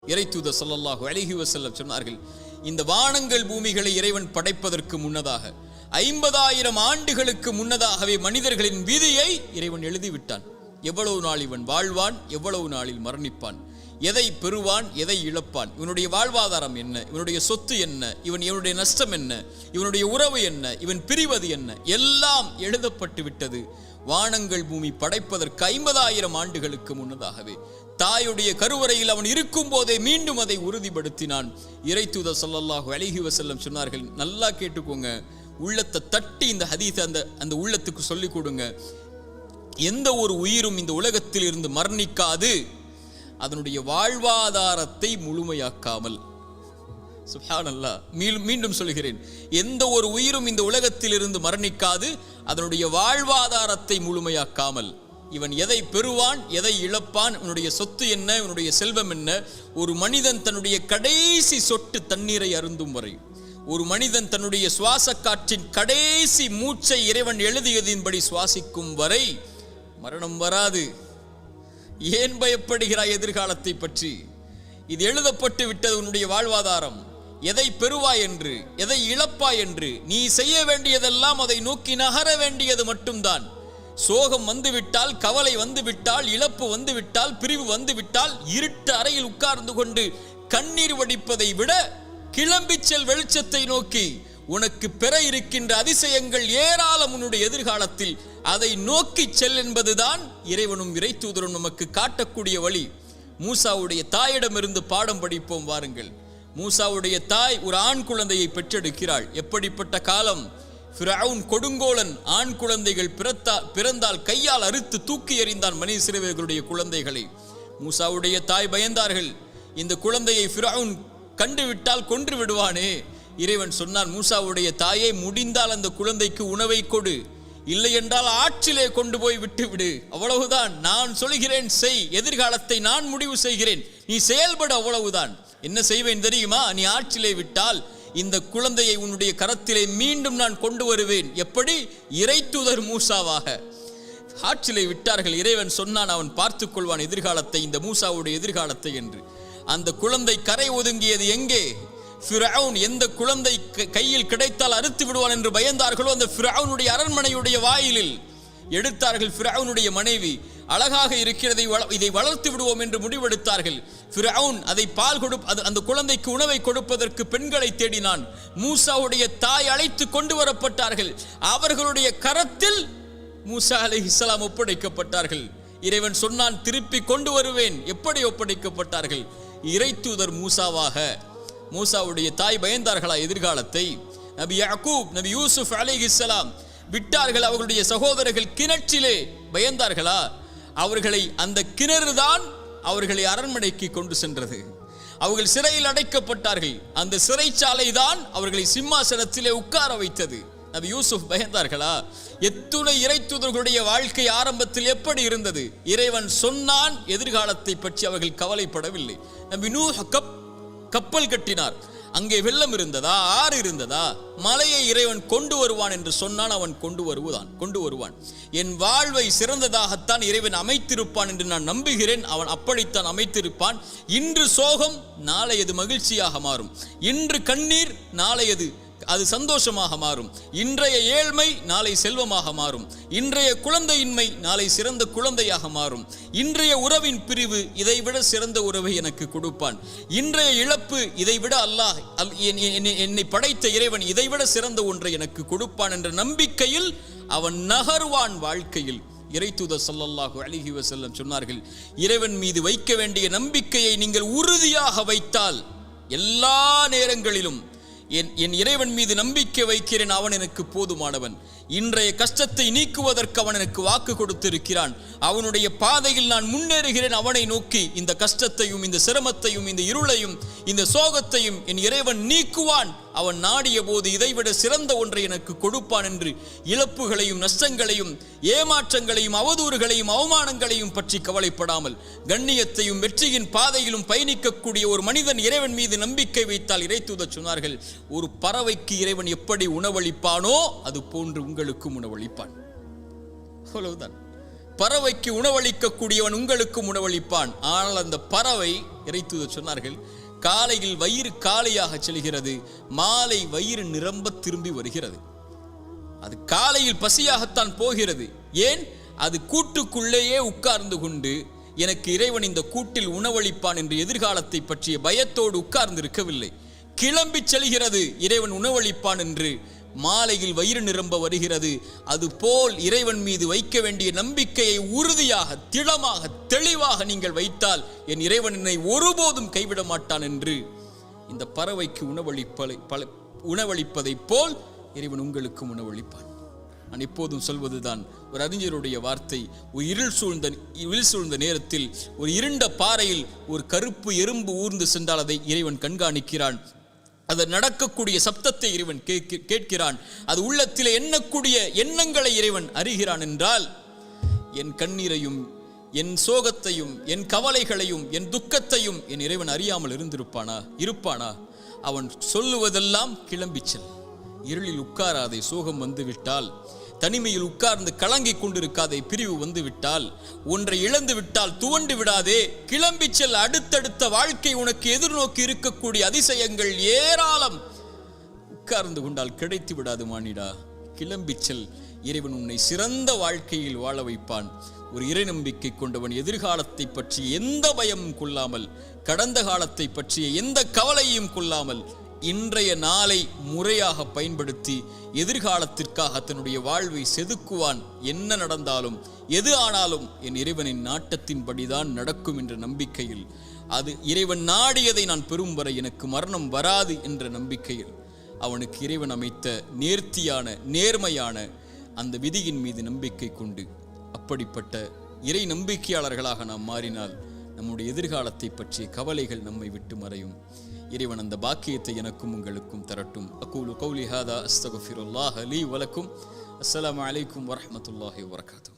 இறைத்தூதர் ஸல்லல்லாஹு அலைஹி வஸல்லம் சொன்னார்கள், இந்த வானங்கள் பூமிகளை இறைவன் படைப்பதற்கு முன்னதாக 50,000 ஆண்டுகளுக்கு முன்னதாகவே மனிதர்களின் விதியை இறைவன் எழுதிவிட்டான். எவ்வளவு நாள் இவன் வாழ்வான், எவ்வளவு நாளில் மரணிப்பான், எதை பெறுவான், எதை இழப்பான், இவனுடைய வாழ்வாதாரம் என்ன, இவனுடைய சொத்து என்ன, இவனுடைய நஷ்டம் என்ன, இவனுடைய உறவு என்ன, இவன் பிரிவது என்ன, எல்லாம் எழுதப்பட்டு விட்டது. வானங்கள் பூமி படைப்பதற்கு 50,000 ஆண்டுகளுக்கு முன்னதாகவே தாயுடைய கருவறையில் அவன் இருக்கும் போதே மீண்டும் அதை உறுதிப்படுத்தினான். இறைத்தூதர் ஸல்லல்லாஹு அலைஹி வஸல்லம் சொன்னார்கள், நல்லா கேட்டுக்கோங்க, உள்ளத்தை தட்டி இந்த ஹதீஸை அந்த உள்ளத்துக்கு சொல்லிக் கொடுங்க. எந்த ஒரு உயிரும் இந்த உலகத்தில் இருந்து மரணிக்காது அதனுடைய வாழ்வாதாரத்தை முழுமையாக்காமல். சுப்ஹானல்லாஹ், மீண்டும் சொல்கிறேன், எந்த ஒரு உயிரும் இந்த உலகத்தில் இருந்து மரணிக்காது அதனுடைய வாழ்வாதாரத்தை முழுமையாக்காமல். இவன் எதை பெறுவான், எதை இழப்பான், இவனுடைய சொத்து என்ன, இவனுடைய செல்வம் என்ன, ஒரு மனிதன் தன்னுடைய கடைசி சொட்டு தண்ணீரை அருந்தும் வரை, ஒரு மனிதன் தன்னுடைய சுவாச காற்றின் கடைசி மூச்சை இறைவன் எழுதியதின்படி சுவாசிக்கும் வரை மரணம் வராது. ஏன் பயப்படுகிறாய் எதிர்காலத்தை பற்றி? இது எழுதப்பட்டு விட்டது உன்னுடைய வாழ்வாதாரம். எதை பெறுவாய் என்று, எதை இழப்பாய் என்று, நீ செய்ய வேண்டியதெல்லாம் அதை நோக்கி நகர வேண்டியது மட்டும்தான். சோகம் வந்துவிட்டால், கவலை வந்துவிட்டால், இழப்பு வந்துவிட்டால், பிரிவு வந்துவிட்டால், இருட்டு அறையில் உட்கார்ந்து கொண்டு கண்ணீர் வடிப்பதை விட கிளம்பிச் செல் வெளிச்சத்தை நோக்கி. உனக்கு பெற இருக்கின்ற அதிசயங்கள் ஏராளம் உன்னுடைய எதிர்காலத்தில். அதை நோக்கி செல் என்பதுதான் இறைவனும் இறைத்தூதரும் நமக்கு காட்டக்கூடிய வழி. மூசாவுடைய தாயிடமிருந்து பாடம் படிப்போம் வாருங்கள். மூசாவுடைய தாய் ஒரு ஆண் குழந்தையை பெற்றெடுக்கிறாள். எப்படிப்பட்ட காலம்! ஃபிரவுன் கொடுங்கோலன் ஆண் குழந்தைகள் பிறந்தால் கையால் அறுத்து தூக்கி எறிந்தான் மனித சிறுவர்களுடைய குழந்தைகளை. மூசாவுடைய தாய் பயந்தார்கள், இந்த குழந்தையை ஃபிரவுன் கண்டுவிட்டால் கொன்று விடுவானே. இறைவன் சொன்னான், மூசாவுடைய தாயை, முடிந்தால் அந்த குழந்தைக்கு உணவை கொடு, இல்லை என்றால் ஆற்றிலே கொண்டு போய் விட்டுவிடு. அவ்வளவுதான், நான் சொல்கிறேன் செய், எதிர்காலத்தை நான் முடிவு செய்கிறேன், நீ செயல்பட, அவ்வளவுதான். என்ன செய்வேன் தெரியுமா? நீ ஆற்றிலே விட்டால் இந்த குழந்தையை உன்னுடைய கரத்திலே மீண்டும் நான் கொண்டு வருவேன். எப்படி? இறைத்தூதர் மூசாவாக. ஆற்றிலே விட்டார்கள். இறைவன் சொன்னான், அவன் பார்த்துக் கொள்வான் எதிர்காலத்தை, இந்த மூசாவுடைய எதிர்காலத்தை என்று. அந்த குழந்தை கரை ஒதுங்கியது எங்கே? ஃபிரவுன் எந்த குழந்தை கையில் கிடைத்தால் அறுத்து விடுவான் என்று பயந்தார்களோ அந்த ஃபிரவுனுடைய அரண்மனையுடைய வாயிலில் எடுத்தார்கள். ஃபிரவுனுடைய மனைவி அழகாக இருக்கிறதை, இதை வளர்த்து விடுவோம் என்று முடிவெடுத்தார்கள். ஃபிரவுன் அதை அந்த குழந்தைக்கு உணவை கொடுப்பதற்கு பெண்களை தேடினான். மூசாவுடைய தாய் அழைத்து கொண்டு வரப்பட்டார்கள். அவர்களுடைய கரத்தில் மூசா அலைஹிஸ்ஸலாம் ஒப்படைக்கப்பட்டார்கள். இறைவன் சொன்னான், திருப்பி கொண்டு வருவேன். எப்படி ஒப்படைக்கப்பட்டார்கள்? இறைத்தூதர் மூசாவாக. மூசாவுடைய தாய் பயந்தார்களா எதிர்காலத்தை? நபி யாக்கூப், நபி யூசுப் அலைஹிஸ்ஸலாம் விட்டார்கள். அவர்களுடைய சகோதரர்கள் கிணற்றிலே பயந்தார்களா? அவர்களை அந்த கிணறு தான் அவர்களை அரண்மனைக்கு கொண்டு சென்றது. அவர்கள் சிறையில் அடைக்கப்பட்டார்கள். அந்த சிறைச்சாலை தான் அவர்களை சிம்மாசனத்திலே உட்கார வைத்தது. நபி யூசுப் பயந்தார்களா? எத்துணை இறைத்தூதர்களுடைய வாழ்க்கை ஆரம்பத்தில் எப்படி இருந்தது? இறைவன் சொன்னான், எதிர்காலத்தை பற்றி அவர்கள் கவலைப்படவில்லை. நபி நூஹ் கப்பல் கட்டினார். அங்கே வெள்ளம் இருந்ததா, ஆறு இருந்ததா? மலையை இறைவன் கொண்டு வருவான் என்று சொன்னான், அவன் கொண்டு வருவான். என் வாழ்வை சிறந்ததாகத்தான் இறைவன் அமைத்திருப்பான் என்று நான் நம்புகிறேன். அவன் அப்படித்தான் அமைத்திருப்பான். இன்று சோகம், நாளையது மகிழ்ச்சியாக மாறும். இன்று கண்ணீர், நாளையது அது சந்தோஷமாக மாறும். இன்றைய ஏழ்மை நாளை செல்வமாக மாறும். இன்றைய குழந்தையின்மை நாளை சிறந்த குழந்தையாக மாறும். இன்றைய உறவின் பிரிவு இதைவிட சிறந்த உறவை எனக்கு கொடுப்பான். இன்றைய இழப்பு இதைவிட அல்லாஹ் என்னை படைத்த இறைவன் இதைவிட சிறந்த ஒன்றை எனக்கு கொடுப்பான் என்ற நம்பிக்கையில் அவன் நகர்வான் வாழ்க்கையில். இறைத்தூதர் ஸல்லல்லாஹு அலைஹி வஸல்லம் சொன்னார்கள், இறைவன் மீது வைக்க வேண்டிய நம்பிக்கையை நீங்கள் உறுதியாக வைத்தால் எல்லா நேரங்களிலும் என் இறைவன் மீது நம்பிக்கை வைக்கிறேன், அவன் எனக்கு போதுமானவன். இன்றைய கஷ்டத்தை நீக்குவதற்கு அவன் எனக்கு வாக்கு கொடுத்திருக்கிறான். அவனுடைய பாதையில் நான் முன்னேறுகிறேன். அவனை நோக்கி இந்த கஷ்டத்தையும், இந்த சிரமத்தையும், இந்த இருளையும், இந்த சோகத்தையும் என் இறைவன் நீக்குவான். அவன் நாடிய போது இதைவிட சிறந்த ஒன்றை எனக்கு கொடுப்பான் என்று இழப்புகளையும், நஷ்டங்களையும், ஏமாற்றங்களையும், அவதூறுகளையும், அவமானங்களையும் பற்றி கவலைப்படாமல் கண்ணியத்தையும் வெற்றியின் பாதையிலும் பயணிக்கக்கூடிய ஒரு மனிதன் இறைவன் மீது நம்பிக்கை வைத்தால், இறைத்தூதர் சொன்னார்கள், ஒரு பறவைக்கு இறைவன் எப்படி உணவளிப்பானோ அது போன்று உங்களுக்கும் உணவளிப்பான். அவ்வளவுதான். பறவைக்கு உணவளிக்கக்கூடியவன் உங்களுக்கும் உணவளிப்பான். ஆனால் அந்த பறவை, இறைத்தூதர் சொன்னார்கள், காலையில் வயிறு காலியாக செல்கிறது, மாலை வயிறு நிரம்ப திரும்பி வருகிறது. அது காலையில் பசியாகத்தான் போகிறது. ஏன்? அது கூட்டுக்குள்ளேயே உட்கார்ந்து கொண்டு எனக்கு இறைவன் இந்த கூட்டில் உணவளிப்பான் என்று எதிர்காலத்தை பற்றிய பயத்தோடு உட்கார்ந்து இருக்கவில்லை. கிளம்பி செல்கிறது, இறைவன் உணவளிப்பான் என்று. மாலையில் வயிறு நிரம்ப வருகிறது. அதுபோல் இறைவன் மீது வைக்க வேண்டிய நம்பிக்கையை உறுதியாக, திடமாக, தெளிவாக நீங்கள் வைத்தால் என் இறைவன் என்னை ஒருபோதும் கைவிட மாட்டான் என்று இந்த பறவைக்கு உணவளிப்பதை போல் இறைவன் உங்களுக்கும் உணவளிப்பான். நான் எப்போதும் சொல்வதுதான் ஒரு அறிஞருடைய வார்த்தை. ஒரு இருள் சூழ்ந்த நேரத்தில் ஒரு இருண்ட பாறையில் ஒரு கருப்பு எறும்பு ஊர்ந்து சென்றால் அதை இறைவன் கண்காணிக்கிறான். அது நடக்கக்கூடிய சப்தத்தை இறைவன் கேட்கிறான். அது உள்ளத்திலே எண்ணக்கூடிய எண்ணங்களை இறைவன் அறிகிறான் என்றால், என் கண்ணீரையும் என் சோகத்தையும் என் கவலைகளையும் என் துக்கத்தையும் என் இறைவன் அறியாமல் இருப்பானா? அவன் சொல்லுவதெல்லாம் கிளம்பிச்சல். இருளில் உட்காராதே, சோகம் வந்துவிட்டால். தனிமையில் உட்கார்ந்து கலங்கிக் கொண்டிருக்காதே, பிரிவு வந்துவிட்டால். ஒன்றை இழந்து விட்டால் துவண்டு விடாதே, கிளம்பி செல். அடுத்தடுத்த வாழ்க்கை உனக்கு எதிர்நோக்கி இருக்கக்கூடிய அதிசயங்கள் ஏராளம். உட்கார்ந்து கொண்டால் கிடைத்து விடாது மானிடா, கிளம்பி செல். இறைவன் உன்னை சிறந்த வாழ்க்கையில் வாழ வைப்பான். ஒரு இறை நம்பிக்கை கொண்டவன் எதிர்காலத்தை பற்றிய எந்த பயமும் கொள்ளாமல், கடந்த காலத்தை பற்றிய எந்த கவலையும் கொள்ளாமல், இன்றைய நாளை முறையாக பயன்படுத்தி எதிர்காலத்திற்காக தன்னுடைய வாழ்வை செதுக்குவான். என்ன நடந்தாலும் எது ஆனாலும் என் இறைவனின் நாட்டத்தின்படிதான் நடக்கும் என்ற நம்பிக்கையில், அது இறைவன் நாடியதை நான் பெறும் வரை எனக்கு மரணம் வராது என்ற நம்பிக்கையில் அவனுக்கு இறைவன் அமைத்த நேர்த்தியான, நேர்மையான அந்த விதியின் மீது நம்பிக்கை கொண்டு அப்படிப்பட்ட இறை நம்பிக்கையாளர்களாக நாம் மாறினால் நம்முடைய எதிர்காலத்தை பற்றிய கவலைகள் நம்மை விட்டு மறையும். இறைவன் அந்த பாக்கியத்தை எனக்கும் உங்களுக்கும் தரட்டும். அகூலு கௌலி ஹாதா அஸ்தக்ஃபிருல்லாஹ் லீ வலக்கும். அஸ்ஸலாமு அலைக்கும் வரஹ்மத்துல்லாஹி வபரகாத்துஹு.